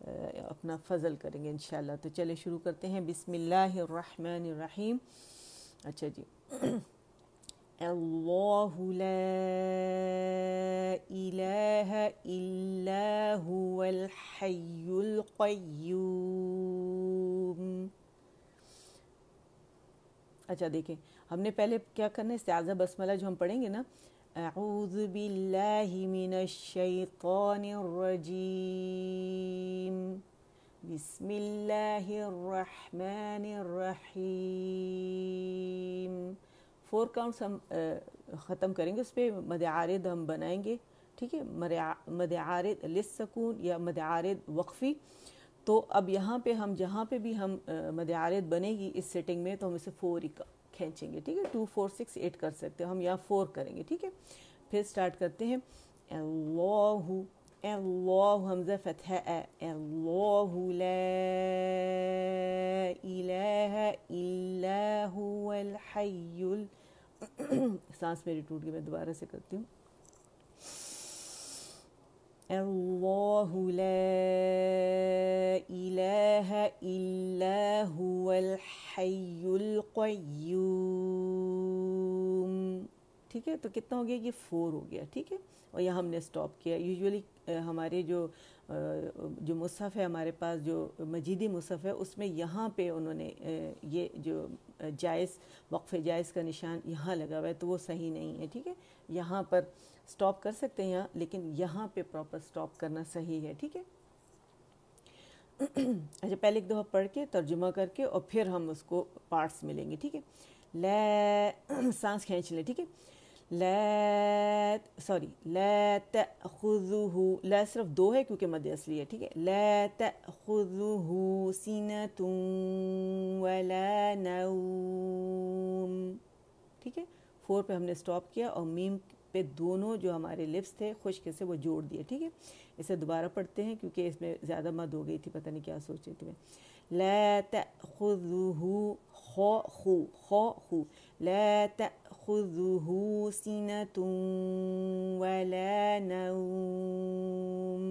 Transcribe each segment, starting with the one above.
اپنا فضل کریں گے انشاءاللہ. تو چلے شروع کرتے ہیں. بسم اللہ الرحمن الرحیم. اچھا جی. اللہ لا الہ الا هو الحی القیوم. اچھا دیکھیں ہم نے پہلے کیا کرنا ہے, استعاذہ بسملہ جو ہم پڑھیں گے نا, اعوذ باللہ من الشیطان الرجیم بسم اللہ الرحمن الرحیم. 4 کاؤنٹس ہم ختم کریں گے, اس پہ مد عارض ہم بنائیں گے, ٹھیک ہے, مد عارض للسکون یا مد عارض وقفی. تو اب یہاں پہ ہم جہاں پہ بھی ہم مد عارض بنے گی اس سیٹنگ میں تو ہم اسے 4 ہی کھینچیں گے, ٹھیک ہے. 2 4 6 8 کر سکتے ہیں ہم, یہاں 4 کریں گے, ٹھیک ہے. پھر سٹارٹ کرتے ہیں. اللہ, اللہ حمزہ فتح ہے, اللہ لا الہ الا هو الحی سانس میری ٹوٹ گئی, میں دوبارہ سے کرتی ہوں. اللہ لا الہ الا هو الحی القیوم. ٹھیک ہے, تو کتنا ہو گیا, یہ 4 ہو گیا, ٹھیک ہے. اور یہاں ہم نے سٹاپ کیا. یوزولی ہمارے جو مصحف ہے ہمارے پاس, جو مجیدی مصحف ہے, اس میں یہاں پہ انہوں نے یہ جو جائز وقف جائز کا نشان یہاں لگا ہوا ہے, تو وہ صحیح نہیں ہے, ٹھیک ہے. یہاں پر سٹاپ کر سکتے ہیں یہاں, لیکن یہاں پہ پراپر سٹاپ کرنا صحیح ہے, ٹھیک ہے. اچھا پہلے ایک دفعہ پڑھ کے ترجمہ کر کے اور پھر ہم اس کو پارٹس ملیں گے, ٹھیک ہے. لا, سانس کھینچ لیں, ٹھیک ہے. لا تأخذه, لا صرف 2 ہے کیونکہ مد اصلی ہے, ٹھیک ہے. لا تأخذه سنة ولا نوم, ٹھیک ہے. 4 پہ ہم نے سٹاپ کیا اور میم پہ دونوں جو ہمارے لپس تھے خشک سے وہ جوڑ دیے, ٹھیک ہے. اسے دوبارہ پڑھتے ہیں کیونکہ اس میں زیادہ مد ہو گئی تھی, پتہ نہیں کیا سوچ رہی تھی میں. لا تأخذه خو لا تأخذه سنة ولا نوم.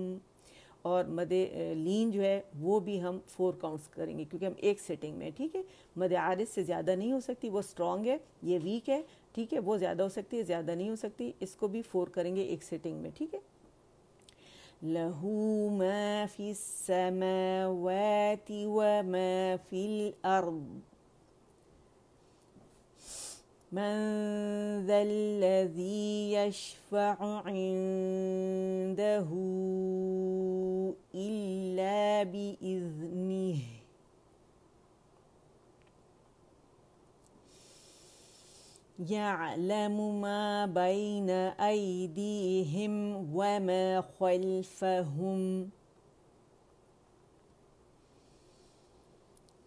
اور مد لین جو ہے وہ بھی ہم 4 کاؤنٹس کریں گے کیونکہ ہم ایک سیٹنگ میں, ٹھیک ہے. مد عارض سے زیادہ نہیں ہو سکتی, وہ اسٹرانگ ہے, یہ ویک ہے, ٹھیک ہے. وہ زیادہ ہو سکتی ہے, زیادہ نہیں ہو سکتی. اس کو بھی 4 کریں گے ایک سیٹنگ میں, ٹھیک ہے. لہو ما فی السماوات وما فی الارض من ذا الذی یشفع عنده الا بإذنه يعلم ما بين أيديهم وما خلفهم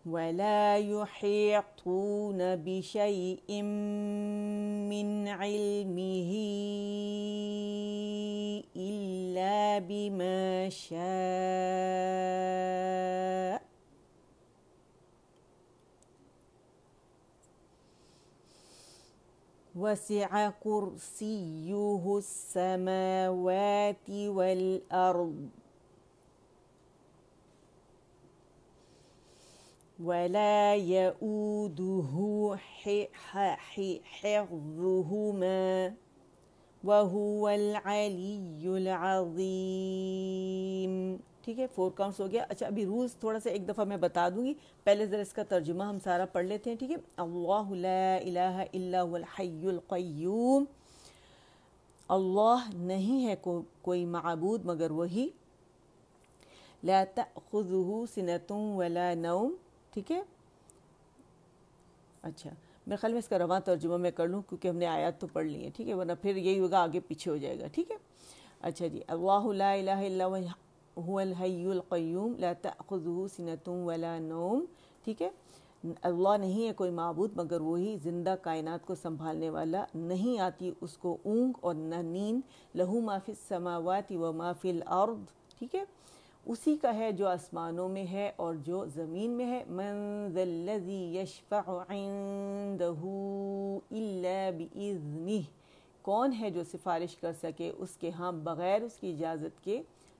ولا يحيطون بشيء من علمه إلا بما شاء وسع كرسيه السماوات والأرض ولا يؤوده حفظهما وهو العلی العظیم. ٹھیک ہے, 4 کاؤنٹس ہو گیا. اچھا ابھی رولز تھوڑا سا ایک دفعہ میں بتا دوں گی, پہلے ذرا اس کا ترجمہ ہم سارا پڑھ لیتے ہیں, ٹھیک ہے. اللہ لا الہ الا هو الحی القیوم, اللہ نہیں ہے کوئی معبود مگر وہی. لا تأخذہ سنۃ ولا نوم, ٹھیک ہے. اچھا میرے خیال میں اس کا رواں ترجمہ میں کر لوں کیونکہ ہم نے آیات تو پڑھ لی ہیں, ٹھیک ہے, ورنہ پھر یہی ہوگا آگے پیچھے ہو جائے گا, ٹھیک ہے. اچھا جی, اللہ لا الہ الا هو الحی القیوم لا تأخذہ سنۃ ولا نوم, ٹھیک ہے. اللہ نہیں ہے کوئی معبود مگر وہی زندہ کائنات کو سنبھالنے والا, نہیں آتی اس کو اونگ اور نہ نیند. لہو ما فی السماوات و ما فی الارض, ٹھیک ہے, اسی کا ہے جو آسمانوں میں ہے اور جو زمین میں ہے. من ذا الذی یشفع عنده الا باذنہ, کون ہے جو سفارش کر سکے اس کے ہاں بغیر اس کی اجازت کے,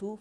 2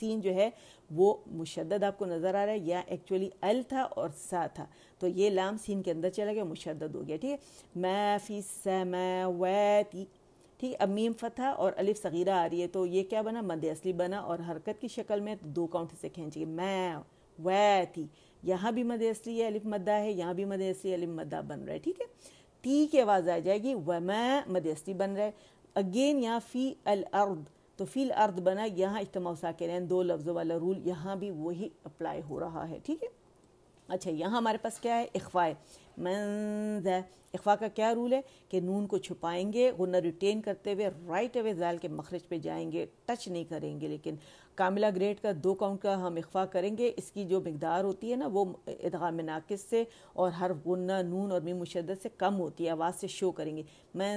سین جو ہے وہ مشدد آپ کو نظر آ رہا ہے، یا ایکچولی ال تھا اور سا تھا، تو یہ لام سین کے اندر چلا گیا، مشدد ہو گیا، ٹھیک ہے. ما فی السماوات، ٹھیک. اب میم فتح اور الف صغیرہ آ رہی ہے تو یہ کیا بنا، مد اصلی بنا، اور حرکت کی شکل میں 2 کاؤنٹ سے کھینچیں گے. ما واتی، یہاں بھی مد اصلی ہے، الف مدہ ہے، یہاں بھی مد اصلی الف مدہ بن رہا ہے، ٹھیک ہے. تی کی آواز آ جائے گی، وما مد اصلی بن رہا ہے. اگین یہاں فی الارض، تو فی الارض بنا، یہاں اجتماع ساکنین 2 لفظوں والا رول یہاں بھی وہی اپلائی ہو رہا ہے، ٹھیک ہے. اچھا یہاں ہمارے پاس کیا ہے، اخفاء ہے. من ذا، اخفاء کا کیا رول ہے کہ نون کو چھپائیں گے، غنہ ریٹین کرتے ہوئے رائٹ اوے ذال کے مخرج پہ جائیں گے، ٹچ نہیں کریں گے. لیکن کاملہ گریڈ کا 2 کاؤنٹ کا ہم اخفاء کریں گے، اس کی جو مقدار ہوتی ہے نا وہ ادغام ناقص سے اور حرف غنہ نون اور میم مشدد سے کم ہوتی ہے، آواز سے شو کریں گے. من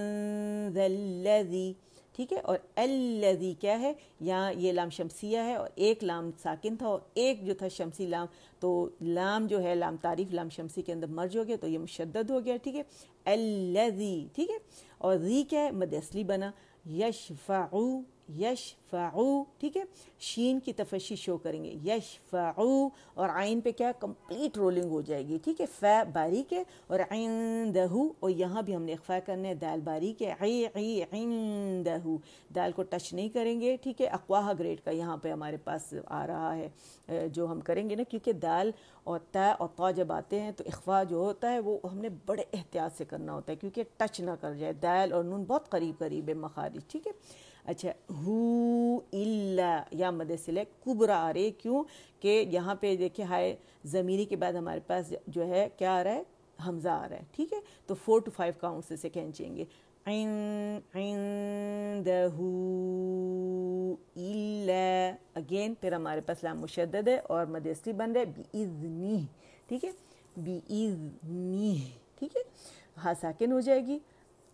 ذا الذی، ٹھیک ہے. اور الذی کیا ہے، یہاں یہ لام شمسیہ ہے اور ایک لام ساکن تھا اور ایک جو تھا شمسی لام، تو لام جو ہے لام تعریف لام شمسی کے اندر مرج ہو گیا تو یہ مشدد ہو گیا، ٹھیک ہے. الذی، ٹھیک ہے. اور ذی کیا ہے، مد اصلی بنا. یشفعو، یشفعو، ٹھیک ہے. شین کی تفشی شو کریں گے، یشفعو، اور عین پہ کیا کمپلیٹ رولنگ ہو جائے گی، ٹھیک ہے. فا باریک ہے اور عندہ، اور یہاں بھی ہم نے اخفاء کرنا ہے، دال باریک ہے، عی عی عندہ، دال کو ٹچ نہیں کریں گے، ٹھیک ہے. اقواہ گریڈ کا یہاں پہ ہمارے پاس آ رہا ہے جو ہم کریں گے نا، کیونکہ دال اور تا اور طا جب آتے ہیں تو اخفاء جو ہوتا ہے وہ ہم نے بڑے احتیاط سے کرنا ہوتا ہے کیونکہ ٹچ نہ کر جائے. دال اور نون بہت قریب قریب ہے مخارج، ٹھیک ہے. اچھا ہو الا، یا مد صلہ کبرا آ رہی ہے، کیوں کہ یہاں پہ دیکھیں ہائے ضمیری کے بعد ہمارے پاس جو ہے کیا آ رہا ہے، حمزہ آ رہا ہے، ٹھیک ہے. تو 4 to 5 کاؤنٹ سے کھینچیں گے. عندہ الا، اگین پھر ہمارے پاس لام مشدد ہے اور مد اصلی بن رہا ہے بِإِذْنِهِ، ٹھیک ہے. بِإِذْنِهِ، ٹھیک ہے. ہاں ساکن ہو جائے گی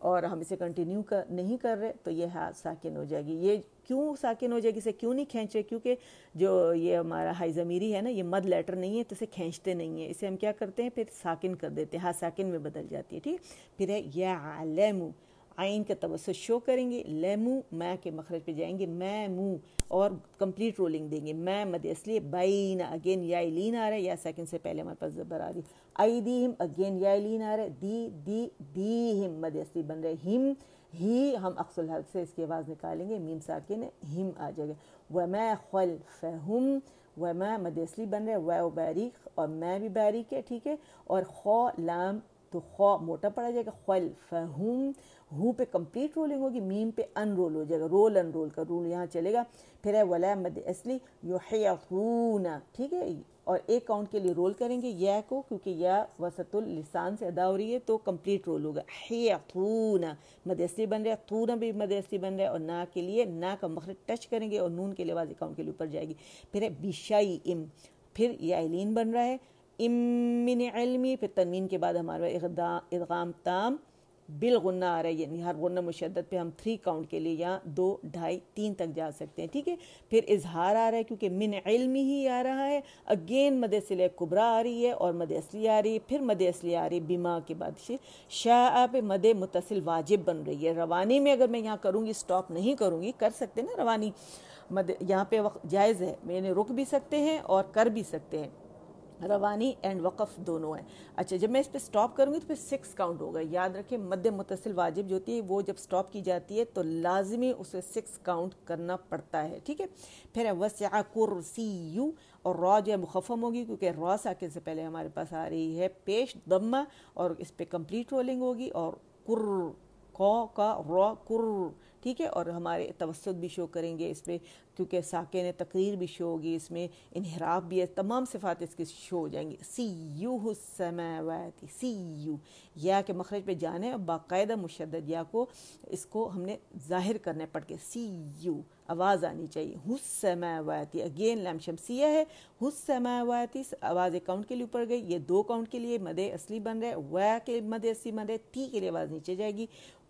اور ہم اسے کنٹینیو نہیں کر رہے تو یہ ہاں ساکن ہو جائے گی. یہ کیوں ساکن ہو جائے گی، اسے کیوں نہیں کھینچ رہے، کیونکہ جو یہ ہمارا ہائی ضمیری ہے نا یہ مد لیٹر نہیں ہے تو اسے کھینچتے نہیں ہیں، اسے ہم کیا کرتے ہیں پھر ساکن کر دیتے ہیں، ہاں ساکن میں بدل جاتی ہے، ٹھیک. پھر ہے یعلم، عین کا توسط شو کریں گے، لیمو میں کے مخرج پہ جائیں گے، میں منہ اور کمپلیٹ رولنگ دیں گے. میں مد اصلی بین، اگین یا لین آ رہا ہے، یا سیکنڈ سے پہلے ہمارے پاس زبر آ رہی. ایدیہم، اگین یا لین آ رہا ہے. دی دیہم مد اصلی بن رہے. ہم، ہی ہم اقصى الحلق سے اس کی آواز نکالیں گے، میم ساکن ہے، ہم آ جائے گا. وما خلفہم، وما مد اصلی بن رہے، واو باریک اور میں بھی باریک ہے، ٹھیک ہے. اور خو لام تو خو موٹا پڑا جائے گا. خلفہم، ہو پہ کمپلیٹ رولنگ ہوگی، میم پہ ان رول ہو جائے گا، رول ان رول کا رول یہاں چلے گا. پھر ہے ولا مد اصلی یحیطون، ٹھیک ہے. اور ایک کاؤنٹ کے لیے رول کریں گے یا کو، کیونکہ یا وسط اللسان سے ادا ہو رہی ہے تو کمپلیٹ رول ہوگا. حیطون مد اصلی بن رہا ہے، طون بھی مد اصلی بن رہا ہے، اور نا کے لیے نا کا مخرج ٹچ کریں گے اور نون کے لیے آواز کاؤنٹ کے لیے اوپر جائے گی. پھر ہے بشیء، پھر یا لین بن رہا ہے. ام من علمی، پھر تنوین کے بعد ہمارا ادغام تام بالغنہ آ رہا ہے، یعنی ہر غنہ مشدد پہ ہم 3 کاؤنٹ کے لیے یا 2 2.5 3 تک جا سکتے ہیں، ٹھیک ہے. پھر اظہار آ رہا ہے کیونکہ من علم ہی آ رہا ہے. اگین مد صلہ کبرا آ رہی ہے اور مد اصلی آ رہی ہے، پھر مد اصلی آ رہی ہے بما کے بعد شاء پہ مد متصل واجب بن رہی ہے. روانی میں اگر میں یہاں کروں گی، سٹاپ نہیں کروں گی، کر سکتے نا روانی مد یہاں پہ وقت جائز ہے، میں نے رک بھی سکتے ہیں اور کر بھی سکتے ہیں، روانی اینڈ وقف دونوں ہیں. اچھا جب میں اس پہ سٹاپ کروں گی تو پھر 6 کاؤنٹ ہوگا. یاد رکھیں مد متصل واجب جو ہوتی ہے وہ جب سٹاپ کی جاتی ہے تو لازمی اسے 6 کاؤنٹ کرنا پڑتا ہے، ٹھیک ہے. پھر ہے وسع کرسی، اور را جو ہے مخفم ہوگی کیونکہ را ساکن سے پہلے ہمارے پاس آ رہی ہے پیش ضمہ اور اس پہ کمپلیٹ رولنگ ہوگی. اور کر کو کا را کر، ٹھیک ہے. اور ہمارے توسط بھی شو کریں گے اس پہ کیونکہ ساکن تقریر بھی شو ہوگی، اس میں انحراف بھی ہے، تمام صفات اس کی شو ہو جائیں گی. سیوہ السماوات، سیو یا کے مخرج پہ جانے اور باقاعدہ مشدد یا کو اس کو ہم نے ظاہر کرنے پڑ کے سیو آواز آنی چاہیے. السماوات، اگین لام شمسیہ ہے، السماوات آواز ایک کاؤنٹ کے لیے اوپر گئی، یہ 2 کاؤنٹ کے لیے مد اصلی بن رہا ہے. وا کے مد اصلی بن رہا ہے، تی کے لیے آواز نیچے جائے گی.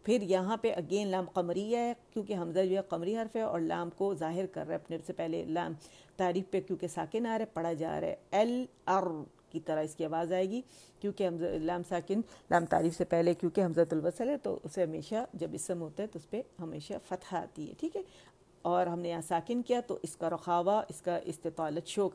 پھر یہاں پہ اگین لام قمریہ ہے کیونکہ حمزہ جو ہے قمری حرف ہے اور لام کو ظاہر کر رہا ہے اپنے سے پہلے لام تعریف پہ کیونکہ ساکن آ رہا ہے، پڑھا جا رہا ہے. الار کی طرح اس کی آواز آئے گی کیونکہ حمزہ لام ساکن لام تعریف سے پہلے کیونکہ حمزۃ الوصل ہے تو اسے ہمیشہ جب اسم ہوتا ہے تو اس پہ ہمیشہ فتح آتی ہے، ٹھیک ہے. اور ہم نے یہاں ساکن کیا تو اس کا رخاوہ اس کا استطالت شو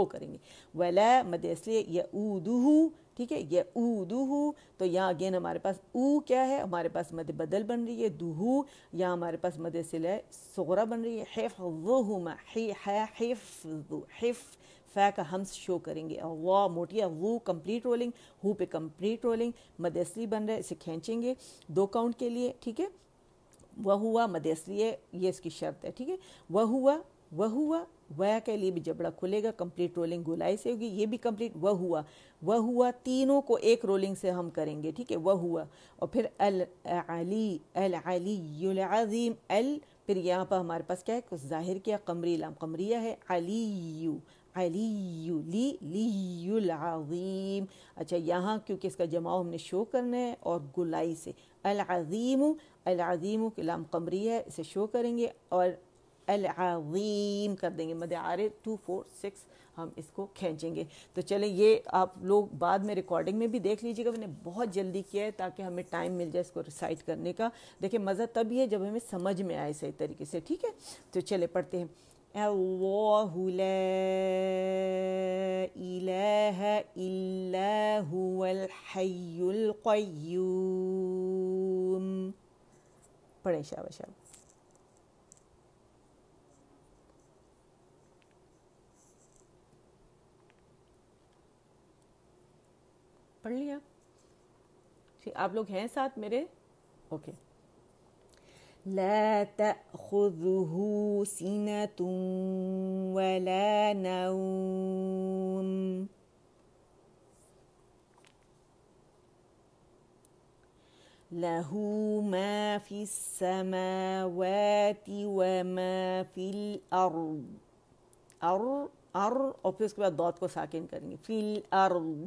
کریں گے. ولا مد اصلی یعودہ، ٹھیک ہے، یعودہ تو یہاں اگین ہمارے پاس او کیا ہے، ہمارے پاس مد بدل بن رہی ہے دہو، یہاں ہمارے پاس مد صلہ صغرا بن رہی ہے حفظہما، حف فا کا ہمس شو کریں گے، وا موٹی وہ کمپلیٹ رولنگ، ہو پہ کمپلیٹ رولنگ، مد اصلی بن رہا ہے، اسے کھینچیں گے 2 کاؤنٹ کے لیے، ٹھیک ہے. وہ ہوا مد اصلی ہے، یہ اس کی شرط ہے، ٹھیک ہے. وہ ہوا وہ کے لیے بھی جبڑا کھلے گا، کمپلیٹ رولنگ گولائی سے ہوگی، یہ بھی کمپلیٹ. وہ ہوا تینوں کو ایک رولنگ سے ہم کریں گے، ٹھیک ہے. وہ ہوا اور پھر العلی العظیم پھر یہاں پر ہمارے پاس کیا ہے، کچھ ظاہر کیا، قمری لام قمریہ ہے، علی لی العظیم. اچھا یہاں کیونکہ اس کا جماع ہم نے شو کرنا ہے اور گلائی سے العظیم کے لام قمریہ ہے، اسے شو کریں گے اور العظیم کر دیں گے، مد عارض 2 4 6 ہم اس کو کھینچیں گے. تو چلیں یہ آپ لوگ بعد میں ریکارڈنگ میں بھی دیکھ لیجیے گا، میں نے بہت جلدی کیا ہے تاکہ ہمیں ٹائم مل جائے اس کو ریسائٹ کرنے کا. دیکھیں مزہ تب ہی ہے جب ہمیں سمجھ میں آئے صحیح طریقے سے، ٹھیک ہے. تو چلے پڑھتے ہیں. اللہ لا الہ الا هو الحی القیوم. پڑھیں شاباش پڑھ لیا. آپ لوگ ہیں ساتھ میرے؟ اوکے. لا تأخذه سنة ولا نوم له ما في السماوات وما في الأرض. اور پھر اس کے بعد ضاد کو ساکن کریں گے. فی الارض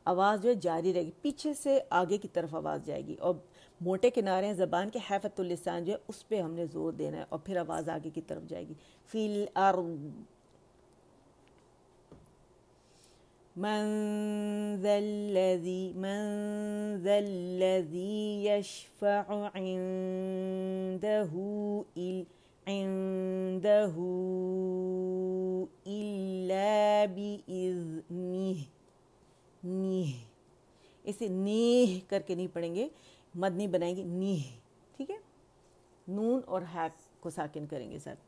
آواز جو ہے جاری رہے گی، پیچھے سے آگے کی طرف آواز جائے گی، اور موٹے کنارے ہیں زبان کے، حیفت اللسان جو ہے اس پہ ہم نے زور دینا ہے، اور پھر آواز آگے کی طرف جائے گی. فی الارض من ذا الذی یشفع عنده الا باذنہ. اسے نیہ کر کے نہیں پڑھیں گے، مد نہیں بنائیں گے، نیہ، ٹھیک ہے. نون اور ہیک کو ساکن کریں گے ساتھ.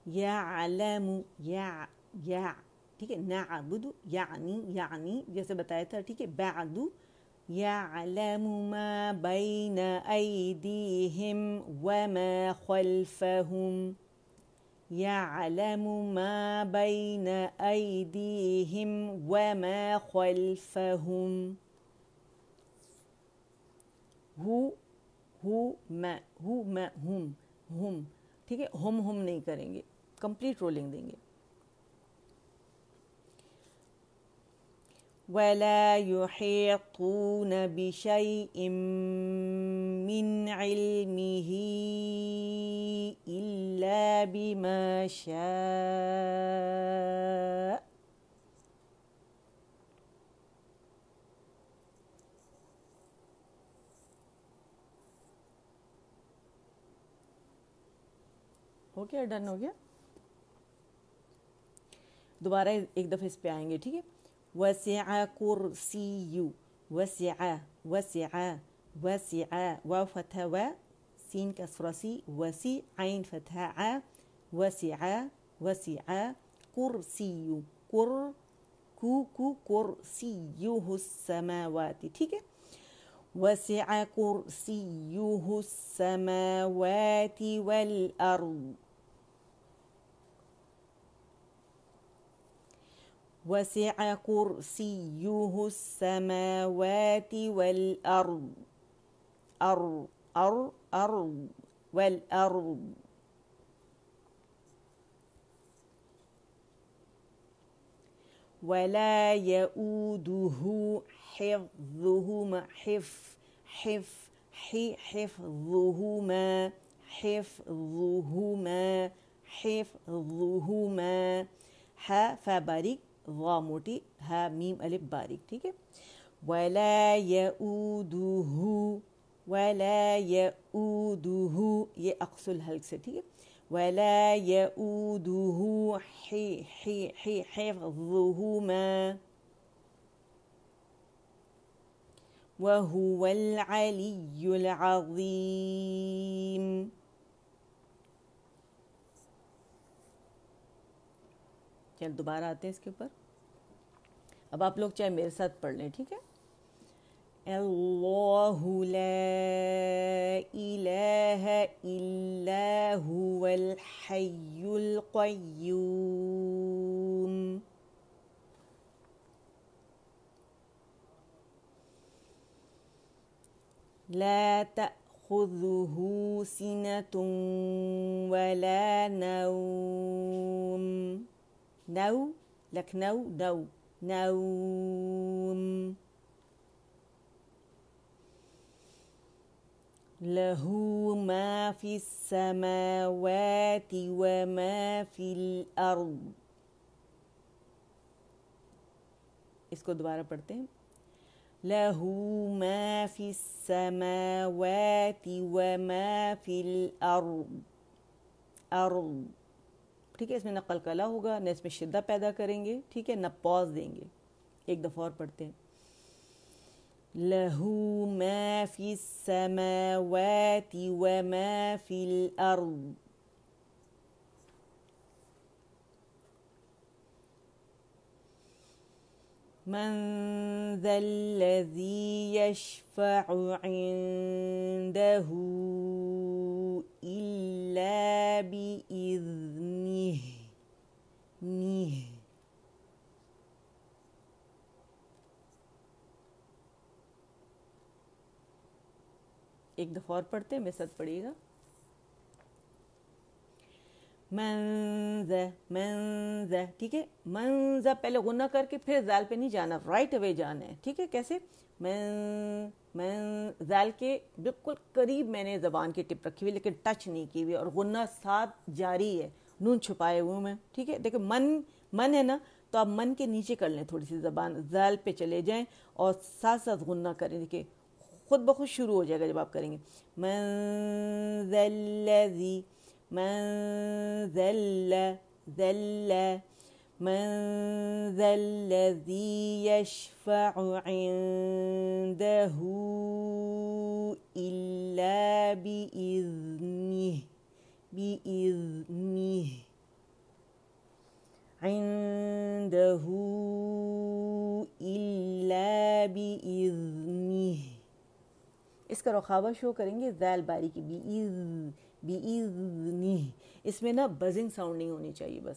یعلم یا ٹھیک ہے. نعبد یعنی جیسے بتایا تھا، ٹھیک ہے. بعد یعلم ما بین ایدیہم وما خلفہم. يعلم ما بين أيديهم وما خلفهم. ہم ٹھیک ہے. ہم نہیں کریں گے، کمپلیٹ رولنگ دیں گے. ولا يحيطون بشيء من علمه إلا بما شاء. ہو گیا، ڈن ہو گیا. دوبارہ ایک دفعہ اس پہ آئیں گے، ٹھیک ہے. وسع کرسی وسع واو فتح و سین کسرہ سی وسیع عین فتح ع وسع کرسی کرسیہ السماوات، ٹھیک ہے. وسع کرسیہ السماوات والارض. وسع کرسیہ السماوات والارض والارض. ولا يؤوده حفظهما حفظهما ها فبارک، وا موٹی، ہا میم الف باریک، ٹھیک ہے. ولا يؤوده ولا يؤوده، یہ اقصى الحلق سے، ٹھیک ہے، ولا يؤوده حفظهما وهو العلي العظيم. چل دوبارہ آتے ہیں اس کے اوپر. اب آپ لوگ چاہے میرے ساتھ پڑھ لیں، ٹھیک ہے. اللہ لا الہ الا هو الحی القیوم لا تأخذه سنة ولا نوم. نو لك نو نوم. له ما في السماوات وما في الأرض. اس کو دوبارہ پڑھتے ہیں. له ما في السماوات وما في الأرض. أرض، ٹھیک ہے. اس میں نہ قلقلہ ہوگا، نہ اس میں شدہ پیدا کریں گے، ٹھیک ہے، نہ پاز دیں گے. ایک دفعہ اور پڑھتے ہیں. له ما في السماوات وما في الأرض. من ذا الذي يشفع عنده إلا بإذنه. ایک دفعہ اور پڑھتے ہیں، میرے ساتھ پڑھیے گا. منذ، ٹھیک ہے. منذ پہلے غنہ کر کے پھر ذال پہ نہیں جانا، رائٹ اوے جانا ہے، ٹھیک ہے. کیسے؟ ذال کے بالکل قریب میں نے زبان کی ٹپ رکھی ہوئی لیکن ٹچ نہیں کی ہوئی، اور غنہ ساتھ جاری ہے، نون چھپائے ہوئے میں، ٹھیک ہے. دیکھیں من ہے نا، تو آپ من کے نیچے کر لیں تھوڑی سی زبان، ذال پہ چلے جائیں اور ساتھ ساتھ غنہ کریں. دیکھیں خود بخود شروع ہو جائے گا جب آپ کریں گے. من ذا الذی، من ذل من ذا الذی یشفع عنده الا بإذنه عنده الا بإذنه. اس کا رخاوہ شو کریں گے ذال باری کی، بِإِذْنِهِ. اس میں نا بزنگ ساؤنڈ نہیں ہونی چاہیے بس.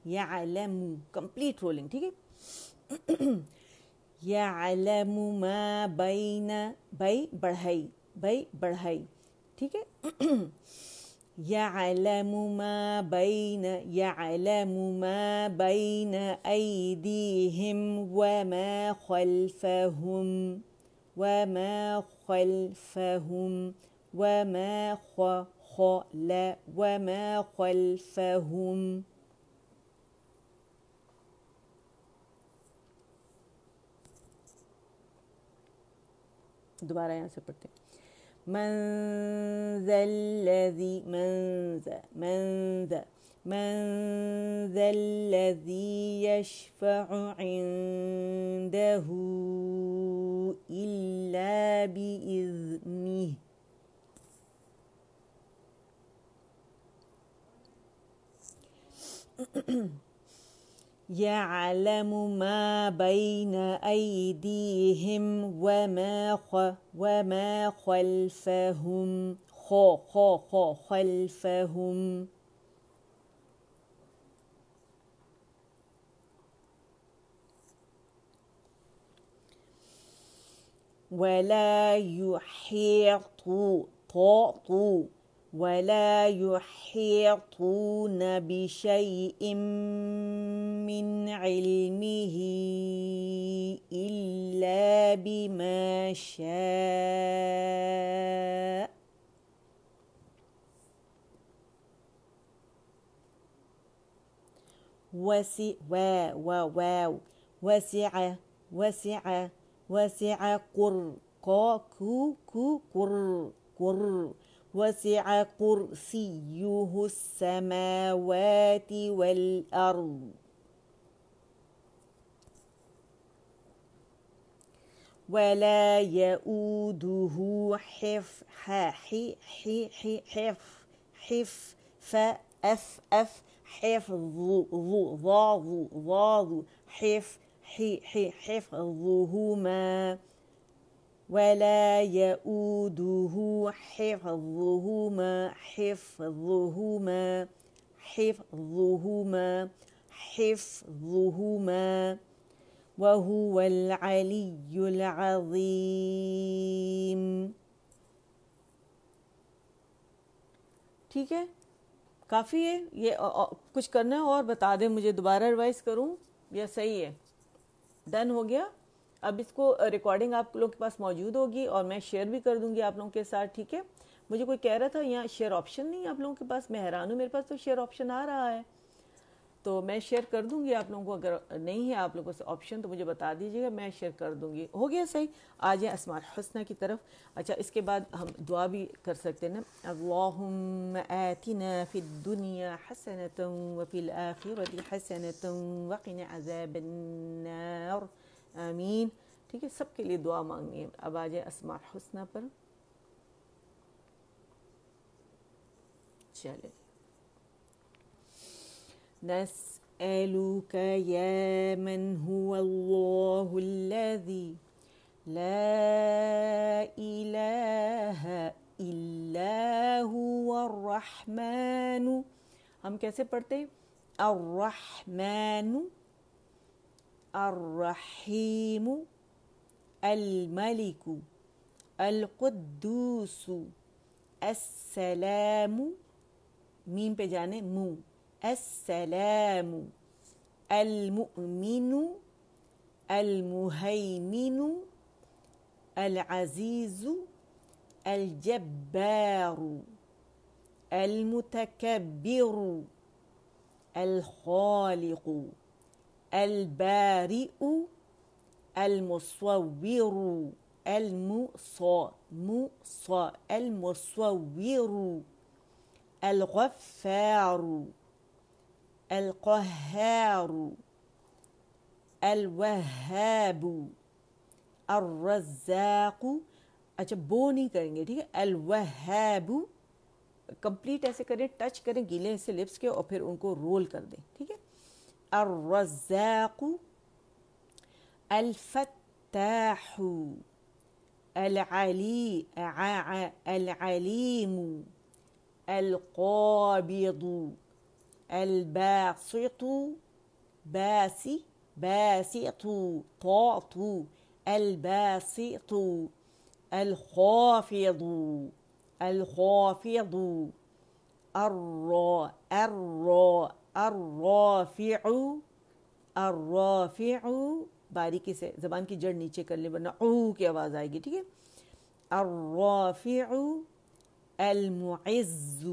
يعلم کمپلیٹ رولنگ، ٹھیک ہے. يعلم ما بین، بڑھائی، ٹھیک ہے. يعلم ما بين أيديهم وما خلفهم وما خلفهم. دوبارہ یہاں سے پڑھتے ہیں. من ذا الذي يشفع عنده إلا بإذنه. يعلم ما بين أيديهم وما خلفهم خلفهم. ولا يحيطون بشيء من علمه إلا بما شاء. وسع واو وسع وسع وسع قر وسع كرسيه السماوات والأرض ولا يؤوده حفظهما ولا يؤوده حفظهما وهو العلي العظيم. ٹھیک ہے، کافی ہے یہ. کچھ کرنا ہے اور بتا دیں مجھے، دوبارہ ریوائز کروں یا صحیح ہے؟ ڈن ہو گیا. اب اس کو ریکارڈنگ آپ لوگ کے پاس موجود ہوگی اور میں شیئر بھی کر دوں گی آپ لوگوں کے ساتھ. ٹھیک ہے، مجھے کوئی کہہ رہا تھا یہاں شیئر آپشن نہیں ہے آپ لوگوں کے پاس. میں حیران ہوں، میرے پاس تو شیئر آپشن آ رہا ہے. تو میں شیئر کر دوں گی آپ لوگوں کو. اگر نہیں ہے آپ لوگوں سے آپشن تو مجھے بتا دیجیے گا، میں شیئر کر دوں گی. ہو گیا صحیح؟ آ جائیں اسماء الحسنہ کی طرف. اچھا، اس کے بعد ہم دعا بھی کر سکتے ہیں نا. اللہم آتنا فی الدنیا حسنۃ وفی الآخرۃ حسنۃ وقنا عذاب النار آمین. ٹھیک ہے، سب کے لیے دعا مانگنی ہے. اب آ جائیں اسماء الحسنہ پر. چلے، نسألك يا من هو الله الذي لا إله إلا هو الرحمن. ہم کیسے پڑھتے ہیں؟ الرحمن الرحیم الملک القدوس السلام، میم پہ جانے منہ، السلام المؤمن المہیمن العزیز الجبار المتکبر الخالق البارئ المصور المصور الغفار القہار الوہاب الرزاق. اچھا بو نہیں کریں گے، ٹھیک ہے؟ الوہاب کمپلیٹ ایسے کریں، ٹچ کریں گیلے سے لپس کے اور پھر ان کو رول کر دیں. ٹھیک ہے؟ الرزاق الفتاح العلیم القابض الباسط طاط الباسط الخافض الرافع باریکی سے زبان کی جڑ نیچے کر لیں ورنہ او کی آواز آئے گی. ٹھیک ہے؟ الرافع المعز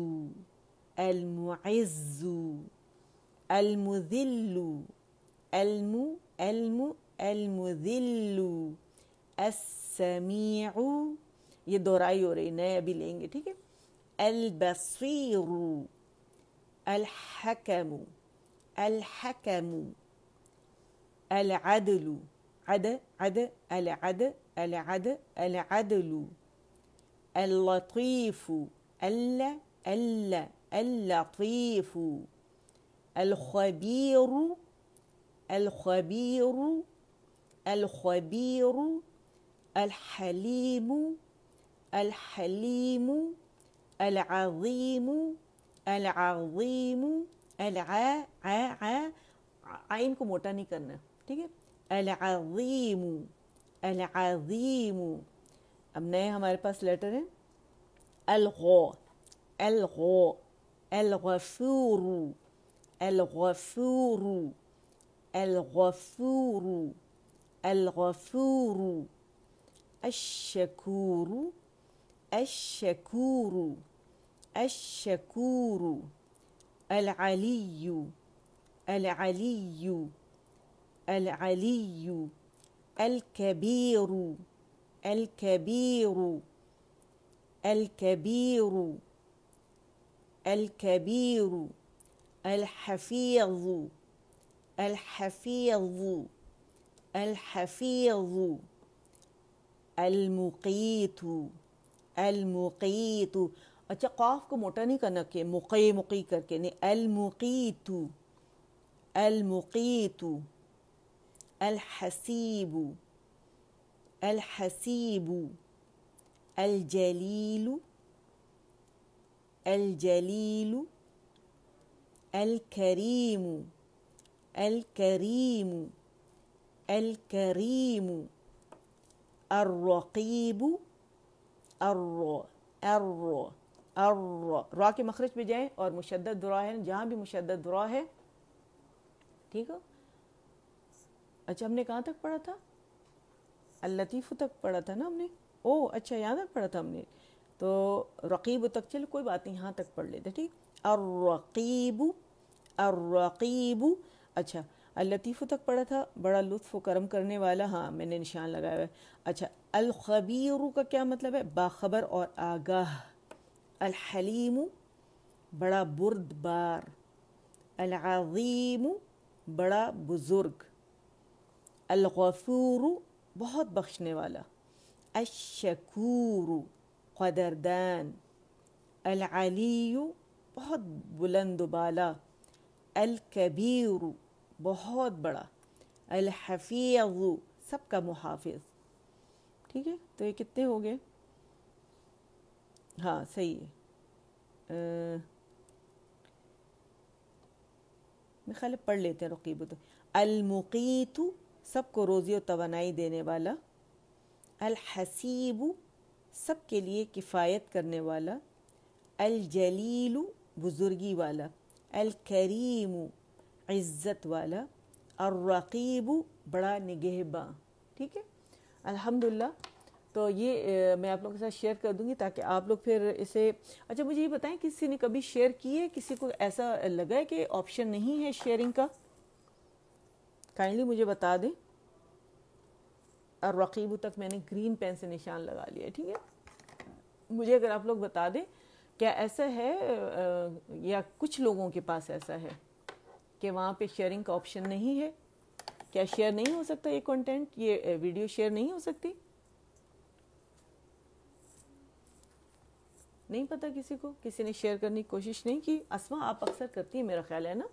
المذل المذل السمیع، یہ دہرائی ہو رہی، نئے ابھی لیں گے. ٹھیک ہے؟ البصیر الحکم العدل العدل اللطیف اللطیف الخبیر الحلیم العظیم عین کو موٹا نہیں کرنا. ٹھیک ہے؟ العظیم. اب نئے ہمارے پاس لیٹر ہیں. الغفور الشکور العلی العلي العلي الكبير الكبير الكبير الكبير الحفيظ الحفيظ الحفيظ المقيت المقيت. اچھا قاف کو موٹا نہیں کرنا کہ مقی کر کے نہیں, المقیت المقیت الحسیب الحسیب الجلیل الجلیل الکریم الکریم الکریم الرقیب را کے مخرج پہ جائیں اور مشدد را ہے, جہاں بھی مشدد را ہے, ٹھیک ہے. اچھا ہم نے کہاں تک پڑھا تھا؟ اللطیف تک پڑھا تھا نا ہم نے. او اچھا یہاں تک پڑھا تھا ہم نے, تو رقیب تک, چلو کوئی بات نہیں, یہاں تک پڑھ لیتے, ٹھیک. الرقیب الرقیب. اچھا اللطیف تک پڑھا تھا, بڑا لطف و کرم کرنے والا, ہاں میں نے نشان لگایا ہے. اچھا الخبیر کا کیا مطلب ہے؟ باخبر اور آگاہ. الحلیم بڑا بردبار. العظیم بڑا بزرگ. الغفور بہت بخشنے والا. الشکور قدردان. العلی بہت بلند و بالا. الکبیر بہت بڑا. الحفیظ سب کا محافظ. ٹھیک ہے, تو یہ کتنے ہو گئے؟ ہاں صحیح ہے. میں خیال پڑھ لیتے ہیں رقیب. تو المقیت سب کو روزی و توانائی دینے والا. الحسیب سب کے لیے کفایت کرنے والا. الجلیل بزرگی والا. الکریم عزت والا. الرقیب بڑا نگہباں. ٹھیک ہے الحمدللہ. تو یہ میں آپ لوگوں کے ساتھ شیئر کر دوں گی تاکہ آپ لوگ پھر اسے. اچھا مجھے یہ بتائیں, کسی نے کبھی شیئر کی ہے؟ کسی کو ایسا لگا ہے کہ آپشن نہیں ہے شیئرنگ کا؟ کائنڈلی مجھے بتا دیں. الرقیب تک میں نے گرین پین سے نشان لگا لیا ہے, ٹھیک ہے. مجھے اگر آپ لوگ بتا دیں کیا ایسا ہے, یا کچھ لوگوں کے پاس ایسا ہے کہ وہاں پہ شیئرنگ کا آپشن نہیں ہے. کیا شیئر نہیں ہو سکتا یہ کنٹینٹ, یہ ویڈیو شیئر نہیں ہو سکتی؟ نہیں پتہ کسی کو, کسی نے شیئر کرنے کی کوشش نہیں کی؟ اسما آپ اکثر کرتی ہیں میرا خیال ہے نا.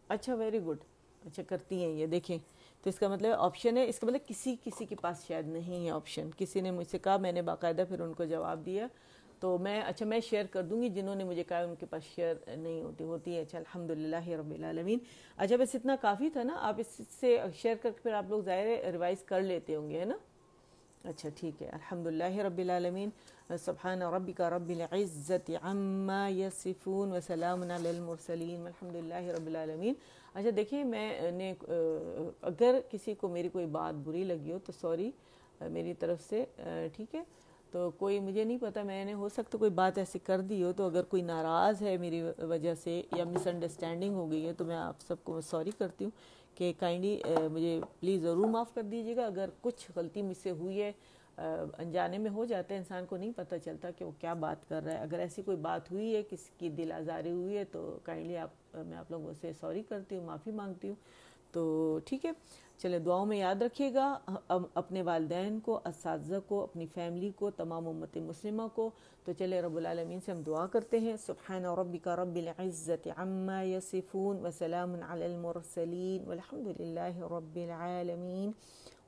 اچھا ویری گڈ. اچھا کرتی ہیں, یہ دیکھیں تو اس کا مطلب آپشن ہے. اس کا مطلب کسی کے پاس شاید نہیں ہے آپشن. کسی نے مجھ سے کہا, میں نے باقاعدہ پھر ان کو جواب دیا. تو میں شیئر کر دوں گی. جنہوں نے مجھے کہا ان کے پاس شیئر نہیں ہوتی ہے. اچھا الحمدللہ رب العالمین. اچھا بس اتنا کافی تھا نا, آپ اس سے شیئر کر کے پھر آپ لوگ ظاہر ریوائز کر لیتے ہوں گے, ہے نا. اچھا ٹھیک ہے الحمدللہ رب العالمین. سبحان ربک رب العزت عما یصفون وسلام علی المرسلین والحمدللہ رب العالمین. اچھا دیکھیں, میں نے اگر کسی کو میری کوئی بات بری لگی ہو تو سوری میری طرف سے, ٹھیک ہے. تو کوئی مجھے نہیں پتا, میں نے ہو سکتا کوئی بات ایسی کر دی ہو, تو اگر کوئی ناراض ہے میری وجہ سے یا مس انڈرسٹینڈنگ ہو گئی ہے تو میں آپ سب کو سوری کرتی ہوں کہ کائنڈلی مجھے پلیز ضرور معاف کر دیجیے گا. اگر کچھ غلطی مجھ سے ہوئی ہے, انجانے میں ہو جاتا ہے, انسان کو نہیں پتہ چلتا کہ وہ کیا بات کر رہا ہے. اگر ایسی کوئی بات ہوئی ہے, کسی کی دل آزاری ہوئی ہے, تو کائنڈلی میں آپ لوگوں سے سوری کرتی ہوں, معافی مانگتی ہوں. تو ٹھیک ہے, چلے دعاؤں میں یاد رکھیے گا اپنے والدین کو, اساتذہ کو, اپنی فیملی کو, تمام امت مسلمہ کو. تو چلے رب العالمین سے ہم دعا کرتے ہیں. سبحان ربک رب العزت عما یصفون وسلام علی المرسلین والحمد للہ رب العالمین.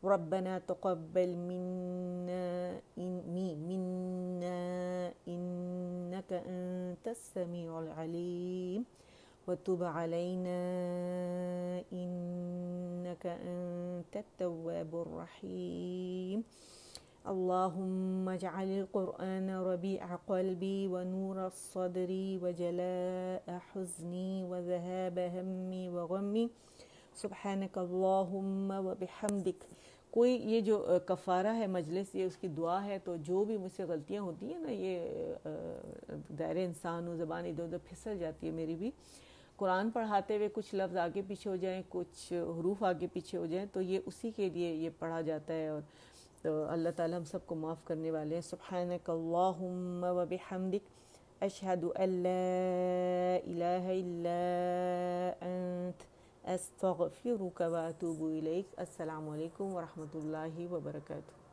ربنا تقبل منا إنك أنت السميع العليم وتب علينا إنك أنت التواب الرحيم. اللهم اجعل القرآن ربيع قلبي ونور صدري وجلاء حزني وذهاب همي وغمي. سبحانك اللهم وبحمدك. کوئی یہ جو کفارہ ہے مجلس, یہ اس کی دعا ہے. تو جو بھی مجھ سے غلطیاں ہوتی ہیں نا, یہ دائرے انسان ہوں, زبان ادھر ادھر پھسل جاتی ہے میری بھی, قرآن پڑھاتے ہوئے کچھ لفظ آگے پیچھے ہو جائیں، کچھ حروف آگے پیچھے ہو جائیں تو یہ اسی کے لیے یہ پڑھا جاتا ہے، اور تو اللہ تعالیٰ ہم سب کو معاف کرنے والے ہیں۔ سبحانک اللہم و بحمدک، اشہد ان لا الہ الا انت، استغفرک و اتوب الیک۔ السلام علیکم ورحمۃ اللہ وبرکاتہ۔